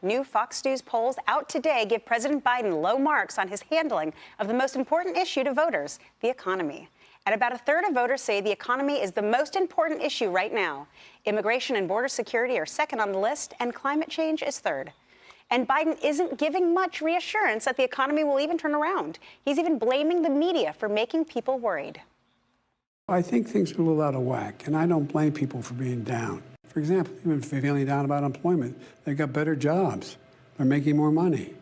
New Fox News polls out today give President Biden low marks on his handling of the most important issue to voters, the economy. And about a third of voters say the economy is the most important issue right now. Immigration and border security are second on the list, and climate change is third. And Biden isn't giving much reassurance that the economy will even turn around. He's even blaming the media for making people worried. I think things are a little out of whack, and I don't blame people for being down. For example, even feeling down about employment, they've got better jobs. They're making more money.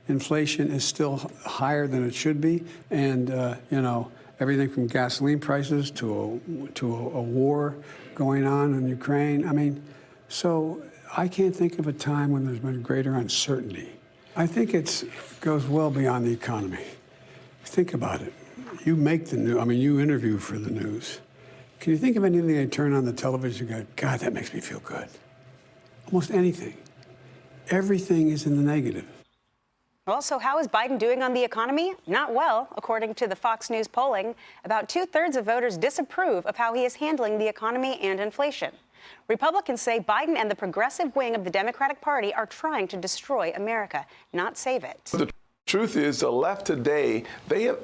Inflation is still higher than it should be, and everything from gasoline prices to a war going on in Ukraine. I mean, so I can't think of a time when there's been greater uncertainty. I think it goes well beyond the economy. Think about it. You make the news. I mean, you interview for the news. Can you think of anything they turn on the television and go, God, that makes me feel good? Almost anything. Everything is in the negative. Well, so how is Biden doing on the economy? Not well, according to the Fox News polling. About 2/3 of voters disapprove of how he is handling the economy and inflation. Republicans say Biden and the progressive wing of the Democratic Party are trying to destroy America, not save it. The truth is, the left today,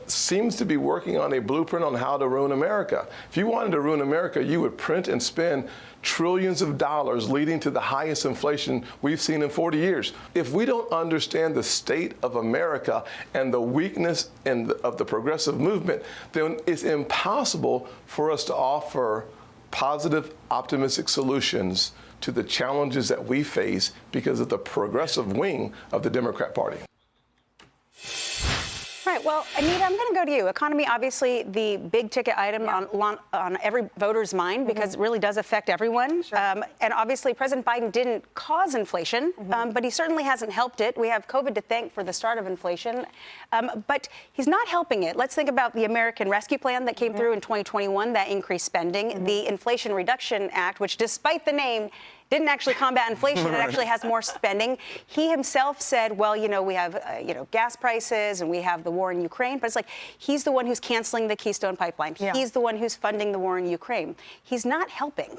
seems to be working on a blueprint on how to ruin America. If you wanted to ruin America, you would print and spend trillions of dollars, leading to the highest inflation we've seen in 40 years. If we don't understand the state of America and the weakness of the progressive movement, then it's impossible for us to offer positive, optimistic solutions to the challenges that we face because of the progressive wing of the Democrat Party. Right. Well, Anita, I'm going to go to you. Economy, obviously, the big ticket item on every voter's mind because it really does affect everyone. Sure. And obviously, President Biden didn't cause inflation, but he certainly hasn't helped it. We have COVID to thank for the start of inflation, but he's not helping it. Let's think about the American Rescue Plan that came through in 2021 that increased spending, the Inflation Reduction Act, which, despite the name, didn't actually combat inflation. It actually has more spending. He himself said, well, we have, gas prices and we have the war in Ukraine. But it's like he's the one who's canceling the Keystone Pipeline. Yeah. He's the one who's funding the war in Ukraine. He's not helping.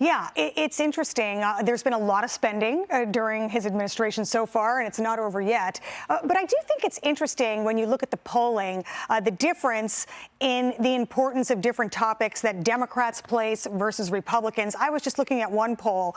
Yeah, it's interesting. There's been a lot of spending during his administration so far, and it's not over yet. But I do think it's interesting when you look at the polling, the difference in the importance of different topics that Democrats place versus Republicans. I was just looking at one poll.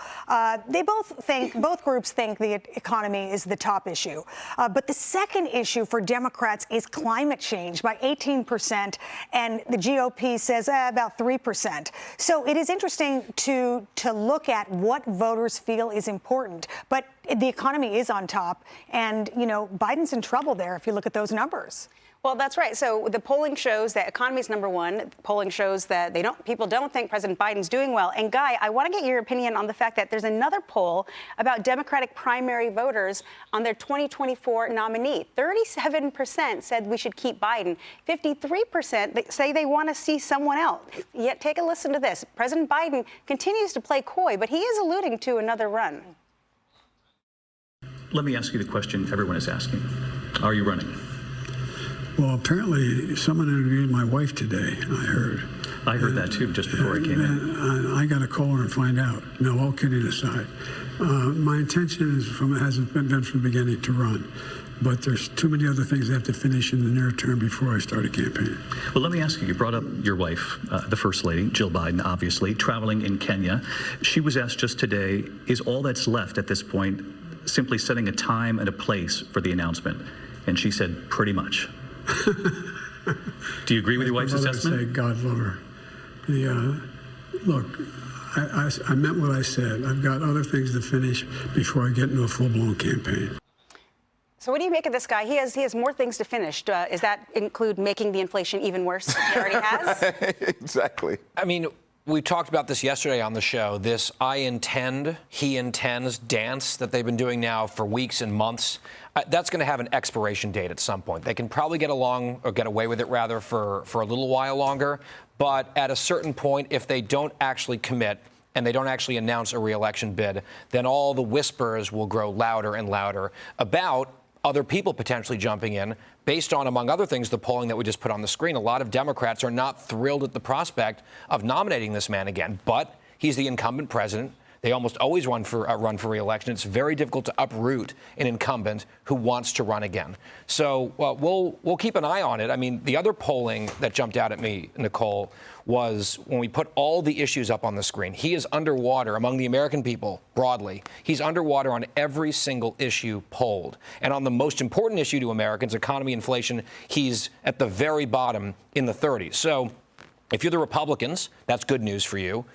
Both groups think the economy is the top issue. But the second issue for Democrats is climate change by 18%, and the GOP says about 3%. So it is interesting to look at what voters feel is important. But the economy is on top, and, Biden's in trouble there if you look at those numbers. Well, that's right. So the polling shows that economy is number one. Polling shows that people don't think President Biden's doing well. And Guy, I want to get your opinion on the fact that there's another poll about Democratic primary voters on their 2024 nominee. 37% said we should keep Biden. 53% say they want to see someone else. Yet take a listen to this. President Biden continues to play coy, but he is alluding to another run. Let me ask you the question everyone is asking. Are you running? Well, apparently someone interviewed my wife today, I heard that too, just before I came in. I got to call her and find out. No, all kidding aside. My intention hasn't been from the beginning to run. But there's too many other things I have to finish in the near term before I start a campaign. Well, let me ask you, you brought up your wife, the First Lady, Jill Biden, obviously, traveling in Kenya. She was asked just today, is all that's left at this point simply setting a time and a place for the announcement? And she said, pretty much. Do you agree with your wife's assessment? Say, God love her. Look, I meant what I said. I've got other things to finish before I get into a full-blown campaign. So what do you make of this guy? He has more things to finish. Does that include making the inflation even worse than he already has? Exactly. I mean, we talked about this yesterday on the show, this I intend, he intends dance that they've been doing now for weeks and months. That's going to have an expiration date at some point. They can probably get along, or get away with it rather, for a little while longer. But at a certain point, if they don't actually commit and they don't actually announce a reelection bid, then all the whispers will grow louder and louder about other people potentially jumping in based on, among other things, the polling that we just put on the screen. A lot of Democrats are not thrilled at the prospect of nominating this man again, but he's the incumbent president. They almost always run for re-election. It's very difficult to uproot an incumbent who wants to run again. So we'll keep an eye on it. I mean, the other polling that jumped out at me, Nicole, was when we put all the issues up on the screen. He is underwater among the American people broadly. He's underwater on every single issue polled. And on the most important issue to Americans, economy, inflation, he's at the very bottom in the 30s. So if you're the Republicans, that's good news for you.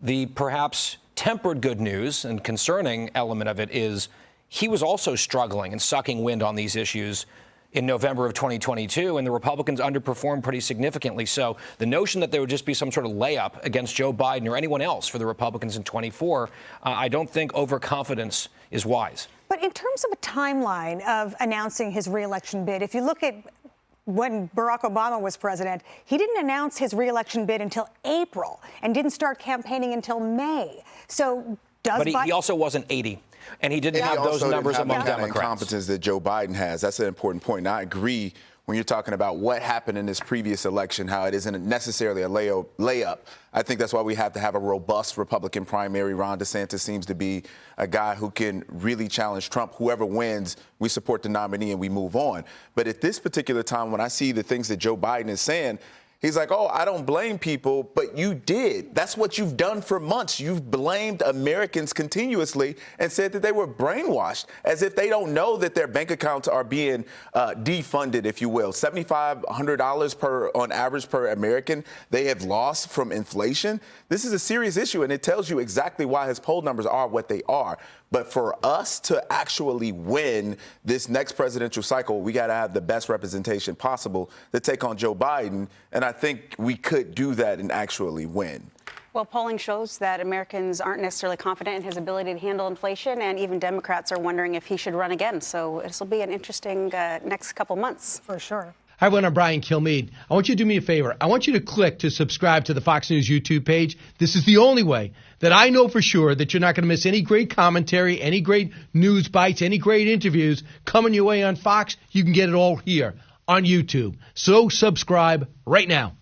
The perhaps tempered good news and concerning element of it is he was also struggling and sucking wind on these issues in November of 2022, and the Republicans underperformed pretty significantly. So the notion that there would just be some sort of layup against Joe Biden or anyone else for the Republicans in 24, I don't think overconfidence is wise. But in terms of a timeline of announcing his re-election bid, if you look at when Barack Obama was president, he didn't announce his re-election bid until April and didn't start campaigning until May. So But he also wasn't 80. And he didn't have those numbers among Democrats. Incompetence that Joe Biden has. That's an important point. And I agree when you're talking about what happened in this previous election, how it isn't necessarily a layup. I think that's why we have to have a robust Republican primary. Ron DeSantis seems to be a guy who can really challenge Trump. Whoever wins, we support the nominee and we move on. But at this particular time, when I see the things that Joe Biden is saying, he's like, oh, I don't blame people, but you did. That's what you've done for months. You've blamed Americans continuously and said that they were brainwashed, as if they don't know that their bank accounts are being defunded, if you will. $7,500 on average per American they have lost from inflation. This is a serious issue, and it tells you exactly why his poll numbers are what they are. But for us to actually win this next presidential cycle, we got to have the best representation possible to take on Joe Biden. And I think we could do that and actually win. Well, polling shows that Americans aren't necessarily confident in his ability to handle inflation, and even Democrats are wondering if he should run again. So this will be an interesting next couple months. For sure. Hi, everyone. I'm Brian Kilmeade. I want you to do me a favor. I want you to click to subscribe to the Fox News YouTube page. This is the only way that I know for sure that you're not going to miss any great commentary, any great news bites, any great interviews coming your way on Fox. You can get it all here on YouTube. So subscribe right now.